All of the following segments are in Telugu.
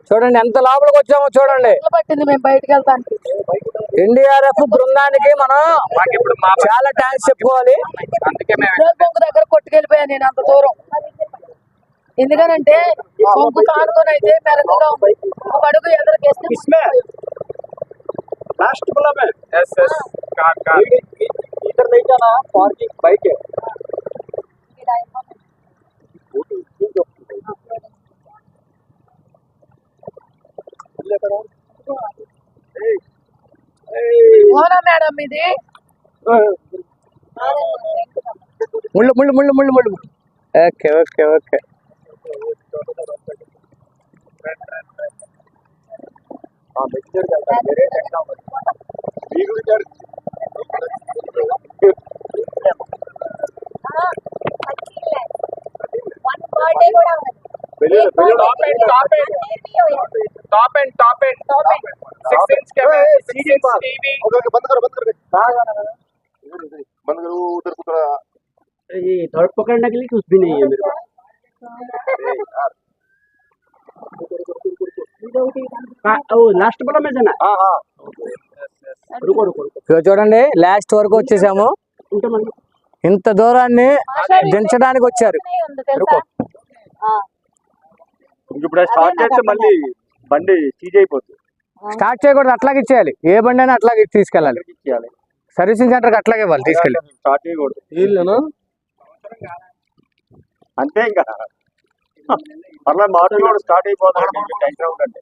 చూడండి ఎంత లోపలికి వచ్చామో చూడండి. పట్టింది మేము బయటకు వెళ్తానికి. ఎన్డీఆర్ఎఫ్ బృందానికి మనం చాలా థ్యాంక్స్ చెప్పుకోవాలి. బొంగు దగ్గర కొట్టుకెళ్ళిపోయాను నేను అంత దూరం. ఎందుకనంటే బొంగు కానుకొని అయితే మెరకగా ఉంది. ఒక అడుగు ఎదురుకేస్తే इधर नहीं जाना, पार्किंग बाइक है. ఓనా మేడం ఇది ముళ్ళు ముళ్ళు ముళ్ళు ముళ్ళు ముళ్ళు. Okay okay okay. थर्ड पकड़ने के लिए कुछ भी नहीं है मेरे पास. लास्ट वाला में जाना. रुको रुको रुको. చూడండి లాస్ట్ వరకు వచ్చేసాము. ఇంత దూరాన్ని దించడానికి వచ్చారు. ఇప్పుడు స్టార్ట్ చేస్తే మళ్ళీ బండి సీజ్ అయిపోతుంది. స్టార్ట్ చేయకూడదు, అట్లాగే ఇచ్చేయాలి. ఏ బండి అయినా అట్లాగే తీసుకెళ్ళాలి. సర్వీసింగ్ సెంటర్కి అట్లాగే ఇవ్వాలి తీసుకెళ్ళి. స్టార్ట్ చేయకూడదు అంతే. ఇంకా అట్లా మాటలు కూడా స్టార్ట్ అయిపోతాయి. టెన్షన్ ఉండండి.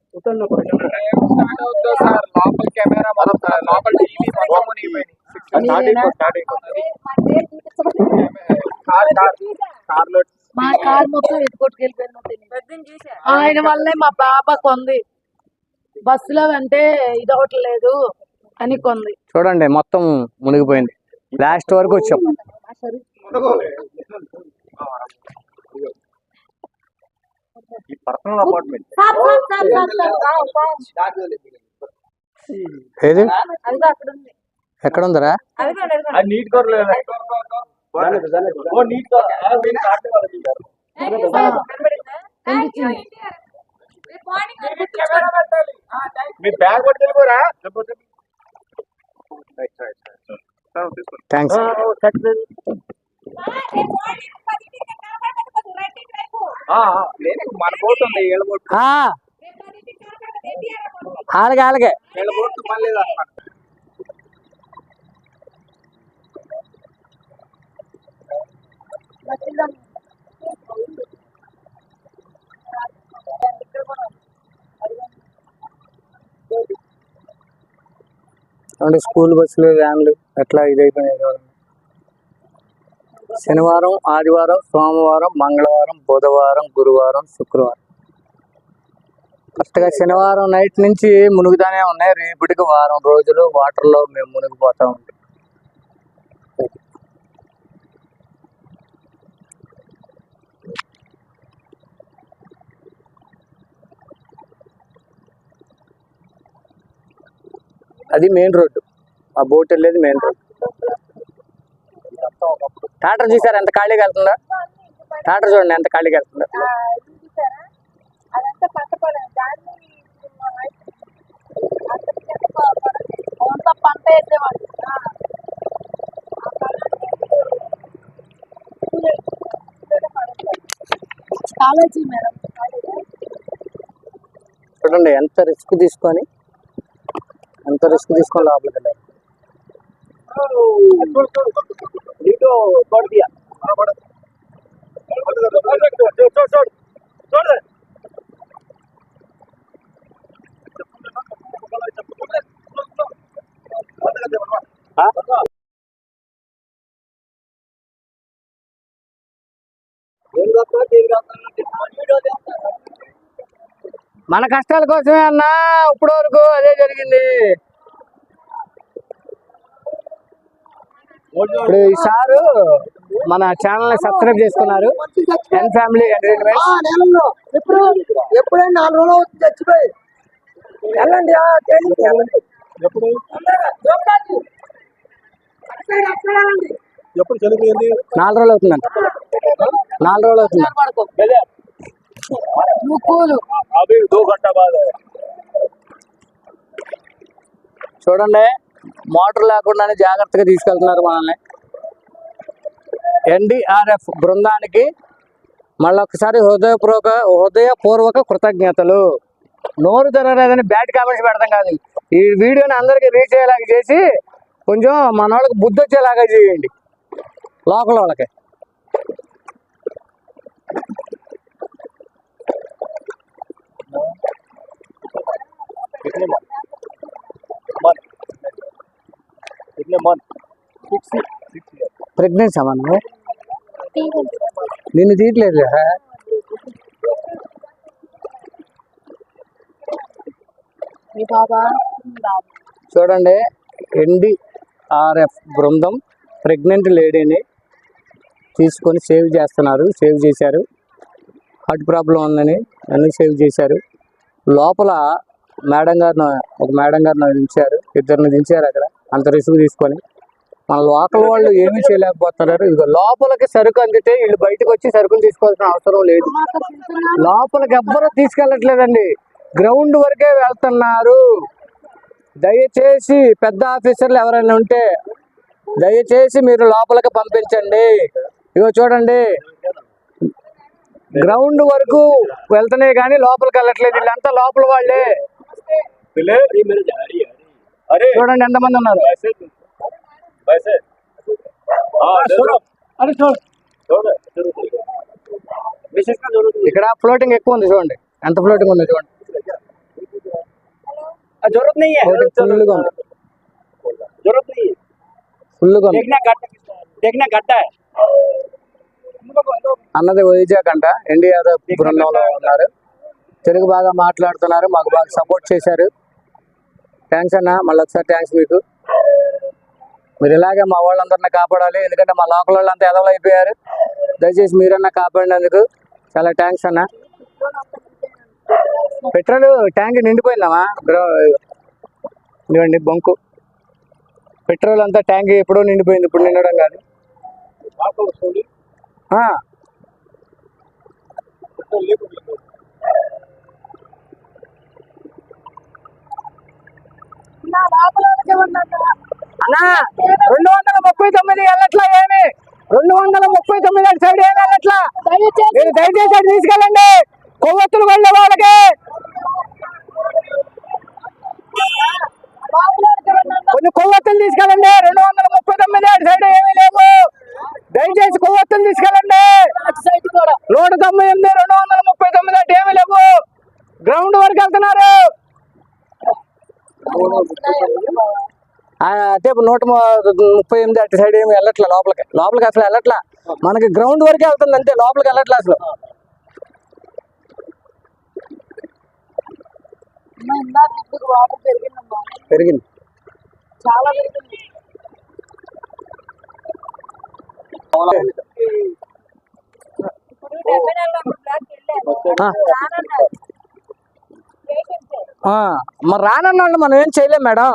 మా కార్ మొత్తం ఎత్తుకొట్టుకెళ్ళిపోయింది. ఆయన వల్లే మా పాప కొంది. బస్సులో అంటే ఇదొకటి లేదు అని కొంది. చూడండి మొత్తం మునిగిపోయింది. లాస్ట్ వరకు వచ్చాం. ఈ పర్సనల్ అపార్ట్మెంట్ ఏది ఎక్కడ ఉందరా? నీట్ కోర్ మీ బ్యాగ్ పట్టుకెళ్ళిపోరా. థ్యాంక్స్. మన పోతుంది అలాగే అలాగే. అంటే స్కూల్ బస్సులు వ్యాన్లు ఎట్లా ఇదైపోయినాయి. శనివారం, ఆదివారం, సోమవారం, మంగళవారం, బుధవారం, గురువారం, శుక్రవారం. ఫస్ట్గా శనివారం నైట్ నుంచి మునుగుతానే ఉన్నాయి. రేపటికి వారం రోజులు వాటర్లో మేము మునిగిపోతా ఉంటాం. అది మెయిన్ రోడ్డు. ఆ బోట్ వెళ్ళేది మెయిన్ రోడ్డు. టాటర్ చూసారా ఎంత ఖాళీగా వెళ్తుందా? టాటర్ చూడండి ఎంత ఖాళీగా వెళ్తుందా. పంట వేసేవాళ్ళు కాలేజీ మేడం. చూడండి ఎంత రిస్క్ తీసుకొని లోపలికి వెళ్ళారు. మన కష్టాల కోసమే అన్నా ఇప్పటి వరకు అదే జరిగింది. ఇప్పుడు ఈసారి మన ఛానల్ ని సబ్స్క్రైబ్ చేసుకున్నారు. ఎన్ ఫ్యామిలీ ఎంటర్టైన్మెంట్. ఎప్పుడైనా 4 రోజులు వచ్చి చచ్చిపోయి వెళ్ళండి. 4 రోజులు అవుతుందంట. 4 రోజులు అవుతుంది. अभी 2 घंटा बाद చూడండి, మోటార్ లేకుండానే జాగ్రత్తగా తీసుకెళ్తున్నారు మనల్ని. ఎన్డీఆర్ఎఫ్ బృందానికి మళ్ళొకసారి హృదయపూర్వక కృతజ్ఞతలు. నోరు తెరలేదని బ్యాడ్ కామెంట్స్ పెడతాం కాదు, ఈ వీడియోని అందరికీ రీచ్ అయ్యేలాగా చేసి కొంచెం మన వాళ్ళకి బుద్ధి వచ్చేలాగా చేయండి లోకల్ వాళ్ళకి. ప్రెగ్నెన్సీ అమ్మా నువ్వు? నిన్ను తీయట్లేదు. చూడండి, ఎన్డీఆర్ఎఫ్ బృందం ప్రెగ్నెంట్ లేడీని తీసుకొని సేవ్ చేశారు. హార్ట్ ప్రాబ్లం ఉందని అన్నీ సేవ్ చేశారు. లోపల ఒక మేడం గారిని దించారు, ఇద్దరిని దించారు అక్కడ అంత రిస్క్ తీసుకొని. మన లోకల్ వాళ్ళు ఏమీ చేయలేకపోతున్నారు. ఇదిగో లోపలికి సరుకు అందితే వీళ్ళు బయటకు వచ్చి సరుకులు తీసుకోవాల్సిన అవసరం లేదు. లోపలికి ఎవ్వరూ తీసుకెళ్ళట్లేదండి, గ్రౌండ్ వరకే వెళ్తున్నారు. దయచేసి పెద్ద ఆఫీసర్లు ఎవరైనా ఉంటే దయచేసి మీరు లోపలికి పంపించండి. ఇగో చూడండి, గ్రౌండ్ వరకు వెళ్తున్నాయి కానీ లోపలికి వెళ్ళట్లేదు. వీళ్ళంతా లోపల వాళ్ళే. చూడండి ఎంతమంది ఉన్నారు. ఇక్కడ ఫ్లోటింగ్ ఎక్కువ ఉంది, చూడండి ఎంత ఫ్లోటింగ్ ఉంది చూడండి. ఫుల్గా ఉంది, ఫుల్గా ఉంది. అన్నది వైజాగ్ అంట. ఎన్డీఆర్ఎఫ్ బృందంలో ఉన్నారు, తెలుగు బాగా మాట్లాడుతున్నారు, మాకు బాగా సపోర్ట్ చేశారు. థ్యాంక్స్ అన్న, మళ్ళీ ఒకసారి థ్యాంక్స్ మీకు. మీరు ఇలాగే మా వాళ్ళందరినీ కాపాడాలి, ఎందుకంటే మా లోకల్ వాళ్ళంతా ఎదవలు అయిపోయారు. దయచేసి మీరన్నా కాపాడినందుకు చాలా థ్యాంక్స్ అన్న. పెట్రోల్ ట్యాంక్ నిండిపోయిందమ్మా, ఇదిగోండి బంకు. పెట్రోల్ అంతా ట్యాంక్ ఎప్పుడో నిండిపోయింది, ఇప్పుడు నిండడం కాదు. అన్నా 239 వెళ్ళట్లా, ఏమి 239 అటు సైడ్ ఏమి వెళ్ళట్లా. మీరు దయచేసి అటు తీసుకెళ్ళండి, కొవ్వొత్తులు వెళ్ళే వాళ్ళకి. కొన్ని కొవ్వొత్తులు తీసుకెళ్ళండి. 239 అటు సైడ్ ఏమీ లేవు, దయచేసి కొవ్వొత్తులు తీసుకెళ్ళండి. 198 239 అటు ఏమీ లేవు, గ్రౌండ్ వరకు వెళ్తున్నారు. అంటే 138 అటు సైడ్ ఏమి వెళ్ళట్లా, లోపలికి అసలు వెళ్ళట్లా. మనకి గ్రౌండ్ వరకే వెళ్తుంది అంతే, లోపలికి వెళ్ళట్లా అసలు. పెరిగింది చాలా పెరిగింది. మరి రానన్న వాళ్ళు మనం ఏం చేయలేం మేడం.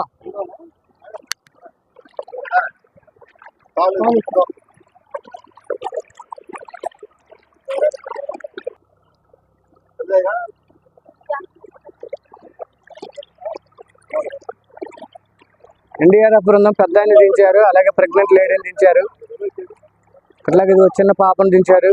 ఎన్డీఆర్ఎఫ్ బృందం పెద్ద ఆయన దించారు, అలాగే ప్రెగ్నెంట్ లేడీని దించారు, అట్లాగే ఇది చిన్న పాపను దించారు.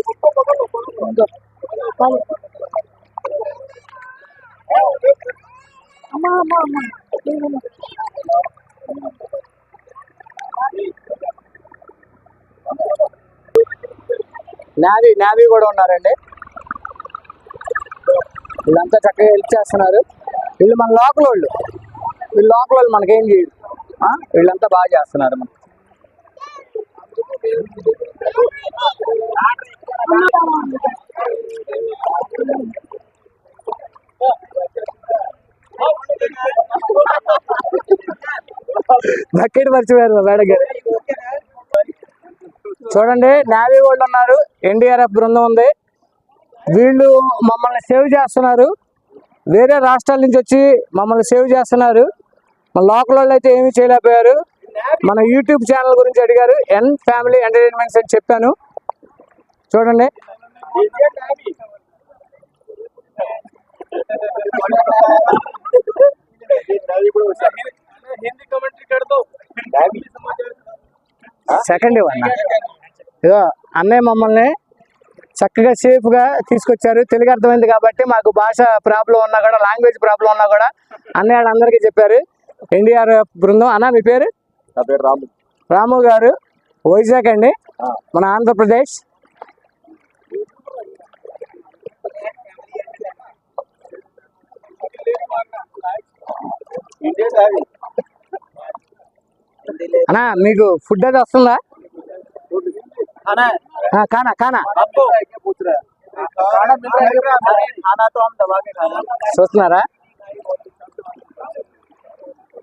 నావీ కూడా ఉన్నారండి, వీళ్ళంతా చక్కగా హెల్ప్ చేస్తున్నారు. వీళ్ళు మన లోకల్ వాళ్ళు, మనకేం చేయరు, వీళ్ళంతా బాగా చేస్తున్నారు. బకెట్ మర్చిపోయారు మా మేడం గారు. చూడండి, నావీ వాళ్ళు ఉన్నారు, ఎన్డీఆర్ఎఫ్ బృందం ఉంది. వీళ్ళు మమ్మల్ని సేవ్ చేస్తున్నారు, వేరే రాష్ట్రాల నుంచి వచ్చి మమ్మల్ని సేవ్ చేస్తున్నారు. మన లోకల్ వాళ్ళు అయితే ఏమీ చేయలేకపోయారు. మన యూట్యూబ్ ఛానల్ గురించి అడిగారు, ఎన్ ఫ్యామిలీ ఎంటర్టైన్మెంట్స్ అని చెప్పాను. చూడండి, సెకండ్ ఇవ్వన్నా. ఇదో అన్నయ్య మమ్మల్ని చక్కగా సేఫ్గా తీసుకొచ్చారు. తెలుగు అర్థమైంది కాబట్టి మాకు భాష ప్రాబ్లం ఉన్నా కూడా, లాంగ్వేజ్ ప్రాబ్లం ఉన్నా కూడా అన్నయ్య అందరికీ చెప్పారు. ఎన్డీఆర్ఎఫ్ బృందం. అన్న మీ పేరు? నా పేరు రాము. రాము గారు, వైజాగ్ అండి, మన ఆంధ్రప్రదేశ్. అన్నా మీకు ఫుడ్ అది వస్తుందా? खाना खाना आपको क्या पूछ रहा है? खाना मिल रहा है, खाना तो हम दबा के खा रहे हैं। చూస్తున్నారా?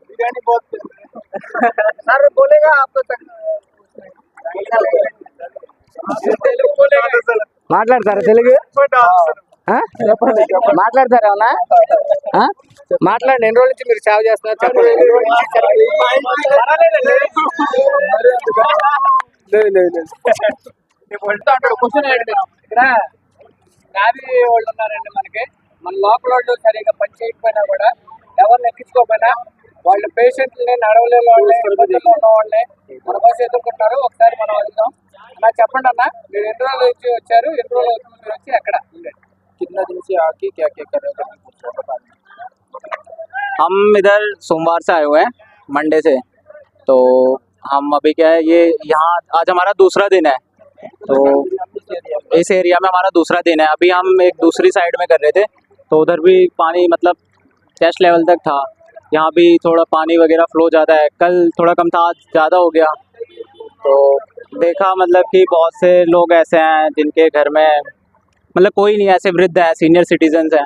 बिरयानी बहुत सर बोलेगा आपको तेलुगु बोलेगा सर। మాట్లాడతారా తెలుగు? ఆ? మాట్లాడతారా అవునా? ఆ? మాట్లాడండి. ఎన్ని రోజుల నుంచి మీరు సేవ చేస్తున్నారు చెప్పండి. క్వశ్చన్ ఇక్కడ నావీ వాళ్ళు ఉన్నారండి మనకి. మన లోపల వాళ్ళు సరిగా పని చేయకపోయినా కూడా, ఎవరిని ఎక్కించుకోకపోయినా, వాళ్ళ పేషెంట్ని నడవలేని వాళ్ళని, ఇబ్బందుల్లో ఉన్న వాళ్ళని మన బస్సు ఎదుర్కొంటారు. ఒకసారి మనం వెళ్దాం. అలా చెప్పండి అన్న, మీరు ఎన్ని రోజులు వచ్చి వచ్చారు, ఎన్ని రోజులు అవుతుంది మీరు వచ్చి ఎక్కడ? कितना दिन से आके क्या क्या कर रहे हो करके पूछ रहे हो? हम इधर सोमवार से आए हुए हैं, मंडे से। तो हम अभी क्या है, ये यहाँ आज हमारा दूसरा दिन है। तो इस एरिया में हमारा दूसरा दिन है। अभी हम एक दूसरी साइड में कर रहे थे, तो उधर भी पानी मतलब चेस्ट लेवल तक था। यहाँ भी थोड़ा पानी वगैरह फ्लो ज़्यादा है। कल थोड़ा कम था, आज ज़्यादा हो गया। तो देखा मतलब कि बहुत से लोग ऐसे हैं जिनके घर में मतलब कोई नहीं, ऐसे वृद्ध है, सीनियर सिटीजन्स हैं,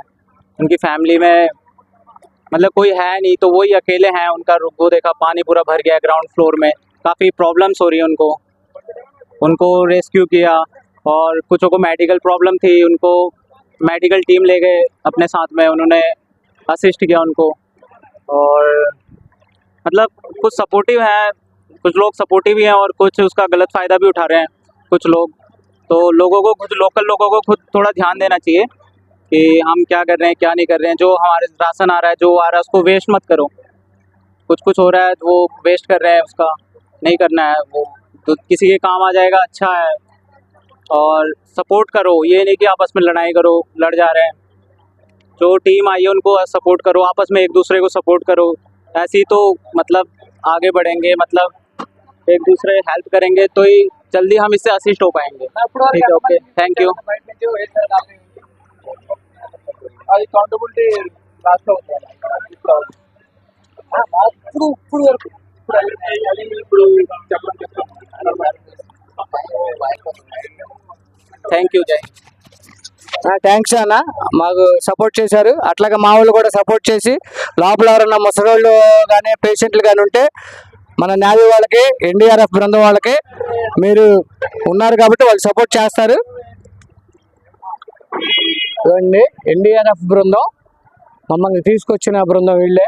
उनकी फैमिली में मतलब कोई है नहीं, तो वही अकेले हैं। उनका वो देखा पानी पूरा भर गया ग्राउंड फ्लोर में, काफ़ी प्रॉब्लम्स हो रही है उनको रेस्क्यू किया। और कुछों को मेडिकल प्रॉब्लम थी, उनको मेडिकल टीम ले गए अपने साथ में, उन्होंने असिस्ट किया उनको। और मतलब कुछ सपोर्टिव हैं, कुछ लोग सपोर्टिव भी हैं और कुछ उसका गलत फ़ायदा भी उठा रहे हैं कुछ लोग। तो लोगों को, कुछ लोकल लोगों को खुद थोड़ा ध्यान देना चाहिए कि हम क्या कर रहे हैं क्या नहीं कर रहे हैं। जो हमारे राशन आ रहा है, जो आ रहा है, उसको वेस्ट मत करो। कुछ हो रहा है तो वो वेस्ट कर रहे हैं, उसका नहीं करना है। वो तो किसी के काम आ जाएगा, अच्छा है। और सपोर्ट करो, ये नहीं कि आपस में लड़ाई करो, लड़ जा रहे हैं। जो टीम आई है उनको सपोर्ट करो, आपस में एक दूसरे को सपोर्ट करो। ऐसे ही तो मतलब आगे बढ़ेंगे, मतलब एक दूसरे हेल्प करेंगे तो ही जल्दी हम इससे असिस्ट हो पाएंगे। ठीक है, ओके, थैंक यू। అది అకౌంటబిలిటీ లాస్ట్ అవుతుంది ఇప్పుడు వరకు ఇప్పుడు థ్యాంక్ యూ జై. థ్యాంక్స్ అన్న, మాకు సపోర్ట్ చేశారు. అట్లాగే మా వాళ్ళు కూడా సపోర్ట్ చేసి, లోపల ఎవరన్నా ముసలోళ్ళు కానీ పేషెంట్లు కానీ ఉంటే మన నేవీ వాళ్ళకి, ఎన్డీఆర్ఎఫ్ బృందం వాళ్ళకి మీరు ఉన్నారు కాబట్టి వాళ్ళు సపోర్ట్ చేస్తారు. చూడండి, ఎన్డీఆర్ఎఫ్ బృందం మమ్మల్ని తీసుకొచ్చిన బృందం వీళ్ళే.